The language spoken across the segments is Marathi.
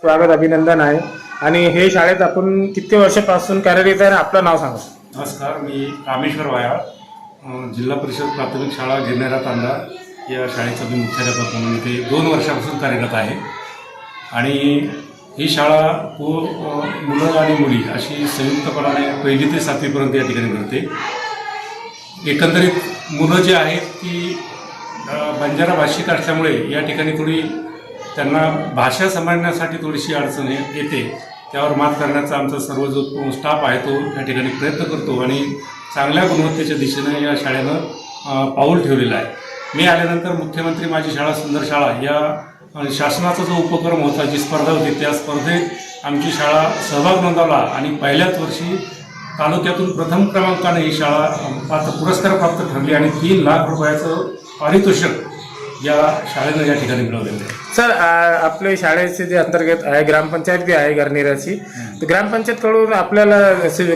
स्वागत अभिनंदन आहे। आणि हे शाळेत आपण किती वर्षापासून कार्यरत आहे, आपलं नाव सांगा। नमस्कार, मी रामेश्वर वायाळ, जिल्हा परिषद प्राथमिक शाळा गिरनेरा तांडा या शाळेचा मी मुख्याध्यापक म्हणून इथे 2 वर्षापासून कार्यरत आहे। आणि ही शाळा मुलं आणि मुली अशी संयुक्तपणाने 1ली ते 7वीपर्यंत या ठिकाणी भरते। एकंदरीत मुलं जी आहेत ती बंजारा भाषिक असल्यामुळे या ठिकाणी थोडी त्यांना भाषा समजण्यासाठी थोडीशी अडचण येते। त्यावर मात करण्याचा आमचा सर्व जो स्टाफ आहे तो या ठिकाणी प्रयत्न करतो आणि चांगल्या गुणवत्तेच्या दिशेनं या शाळेनं पाऊल ठेवलेलं आहे। मी आल्यानंतर मुख्यमंत्री माझी शाळा सुंदर शाळा या शासनाचा जो उपक्रम होता, जी स्पर्धा होती, त्या स्पर्धेत आमची शाळा सहभाग नोंदवला आणि पहिल्याच वर्षी तालुक्यातून प्रथम क्रमांकाने ही शाळा पुरस्कार प्राप्त ठरली आणि 3 लाख रुपयाचं पारितोषिक या शाळेनं या ठिकाणी मिळवलेलं आहे। सर, आपल्या शाळेचे जे अंतर्गत आहे ग्रामपंचायत बी आहे गिरनेराची, तर ग्रामपंचायतकडून आपल्याला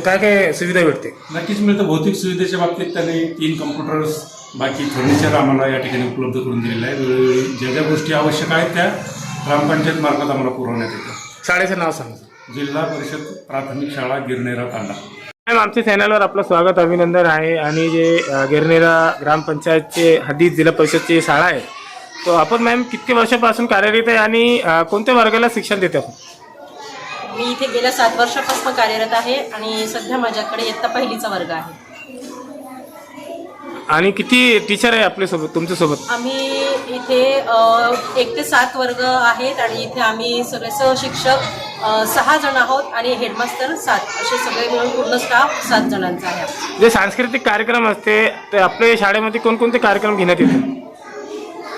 काय काय सुविधा भेटते? नक्कीच मिळतं। भौतिक सुविधेच्या बाबतीत त्यांनी 3 कम्प्युटर्स, बाकी फर्निचर आम्हाला या ठिकाणी उपलब्ध करून दिलेलं आहे। वेळोवेळी ज्या ज्या गोष्टी आवश्यक आहेत त्या ग्रामपंचायत मार्फत आम्हाला पुरवण्यात येतं। शाळेचं नाव सांगा। जिल्हा परिषद प्राथमिक शाळा गिरनेरा तांडा। मॅम, आमच्या चॅनलवर आपलं स्वागत अभिनंदन आहे। आणि जे गिरनेरा ग्रामपंचायतचे हद्दीत जिल्हा परिषदची शाळा आहे, तो आपण मॅम किती वर्षापासून कार्यरत आहे आणि कोणत्या वर्गाला शिक्षण देते आपण? मी इथे गेल्या 7 वर्षापासून कार्यरत आहे आणि सध्या माझ्याकडे इयत्ता 1लीचा वर्ग आहे। आणि किती टीचर आहे आपल्यासोबत, तुमच्यासोबत? आम्ही इथे 1 ते 7 वर्ग आहेत आणि इथे आम्ही सगळे सहशिक्षक 6 जण आहोत आणि हेडमास्टर 7, असे सगळे मिळून पूर्ण स्टाफ 7 जणांचा आहे। जे सांस्कृतिक कार्यक्रम असते ते आपल्या शाळेमध्ये कोणकोणते कार्यक्रम घेण्यात येतात?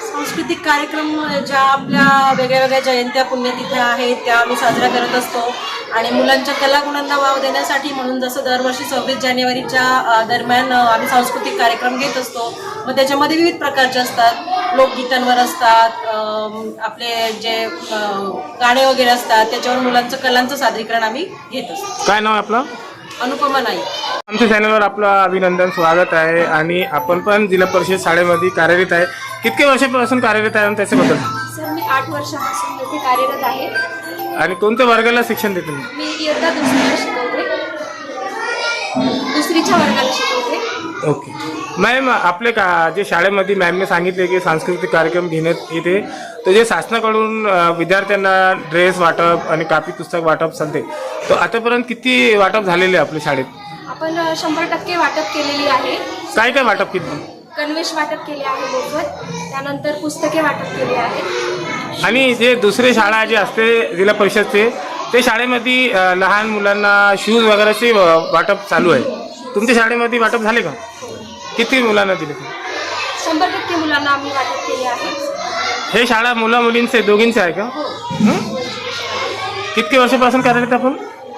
सांस्कृतिक कार्यक्रम ज्या आपल्या वेगळ्या वेगळ्या जयंत्या पुण्यतिथ्या आहेत त्या आम्ही साजऱ्या करत असतो। आणि मुलांच्या कलागुणांना वाव देण्यासाठी म्हणून जसं दरवर्षी 26 जानेवारीच्या दरम्यान आम्ही सांस्कृतिक कार्यक्रम घेत असतो। मग त्याच्यामध्ये विविध प्रकारचे असतात, लोकगीतांवर असतात, आपले जे गाणे वगैरे असतात, त्याच्यावर मुलांचं कलांचं सादरीकरण आम्ही घेत असतो। काय नाव आहे आपलं? अनुपमा नाईक। आमच्या चॅनलवर आपलं अभिनंदन, स्वागत आहे। आणि आपण पण जिल्हा परिषद शाळेमध्ये कार्यरत आहे, किती वर्षापासून कार्यरत आहे त्याच्याबद्दल? सर, मी 8 वर्षापासून इथे कार्यरत आहे। आणि कोणत्या वर्गाला शिक्षण देते? मी इयत्ता 2रीला शिकवते, 2रीच्या वर्गाला शिकवते। ओके मॅम, आपले जे शाळेमध्ये मॅमने सांगितले की सांस्कृतिक कार्यक्रम घेण्यात येते, तर जे शासनाकडून विद्यार्थ्यांना ड्रेस वाटप आणि कापी पुस्तक वाटप चालते, तर आतापर्यंत किती वाटप झालेले आहे आपल्या शाळेत? आपण 100% वाटप केलेली आहे। काय काय वाटप केलं? गणवेश वाटप केले आहे मोफत, त्यानंतर पुस्तके वाटप केली आहे। आणि जे दुसरे शाळा जे असते जिल्हा परिषदचे, ते शाळेमध्ये लहान मुलांना शूज वगैरेचे वाटप चालू आहे, तुमच्या शाळेमध्ये वाटप झाले का? किती मुलांना दिले? 100% मुलांना आम्ही वाटप केले आहे। हे शाळा मुला मुलींचे दोघींचे आहे का? किती वर्षापासून कार्यरत आपण?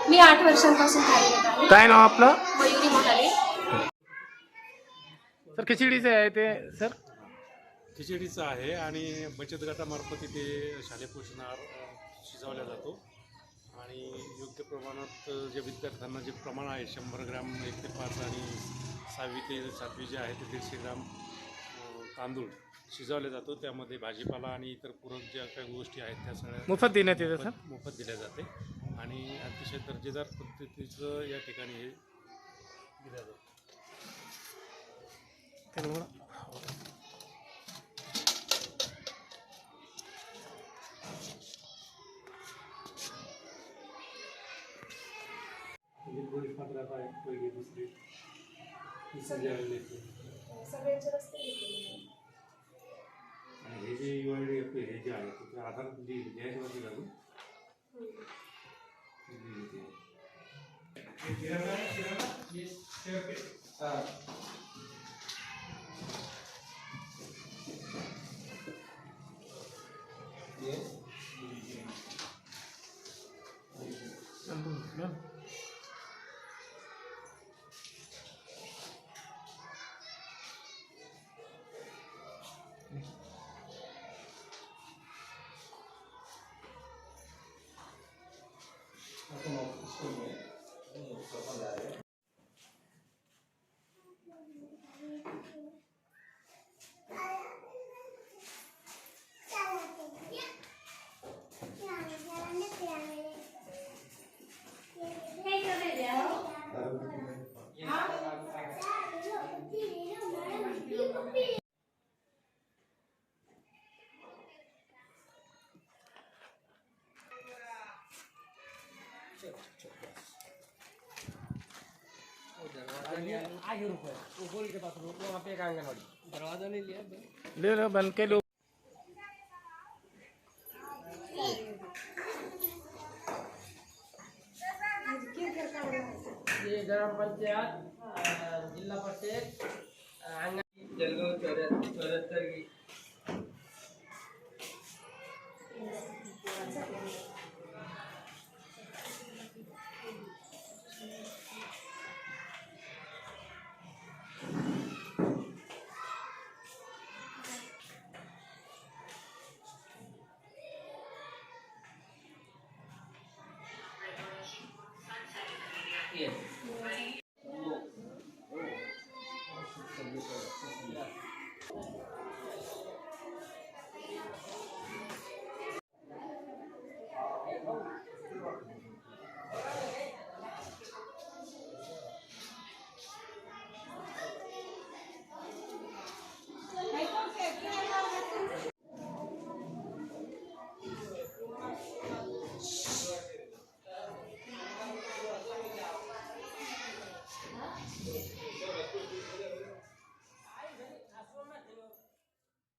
मी 8 वर्षांपासून कार्यरत आहे। काय नाव आपलं? मयुरी महाले। सर, खिचडीचे आहे ते सर? खिचडीचं आहे आणि बचत गटामार्फत इथे शालेय पोषणाहार शिजवला जातो आणि योग्य प्रमाणात जे विद्यार्थ्यांना जे प्रमाण आहे 100 ग्रॅम 1 ते 5 आणि 6वी ते 7वी जे आहे ते 150 ग्रॅम तांदूळ शिजवले जातो। त्यामध्ये भाजीपाला आणि इतर पूरक ज्या काही गोष्टी आहेत त्या सगळ्या मोफत देण्यात येतं सर? मोफत दिल्या जाते आणि अतिशय दर्जेदार पद्धतीचं या ठिकाणी हे दिलं जातं। पहिली 2री 3री आणि हे जे UID हे जे आहे ते आधार लिहायच्यावरती लागून ले लो बन के लो। ये ग्राम पंचायत जिला परिषद अंगन जलगांव चौहत्तर की ये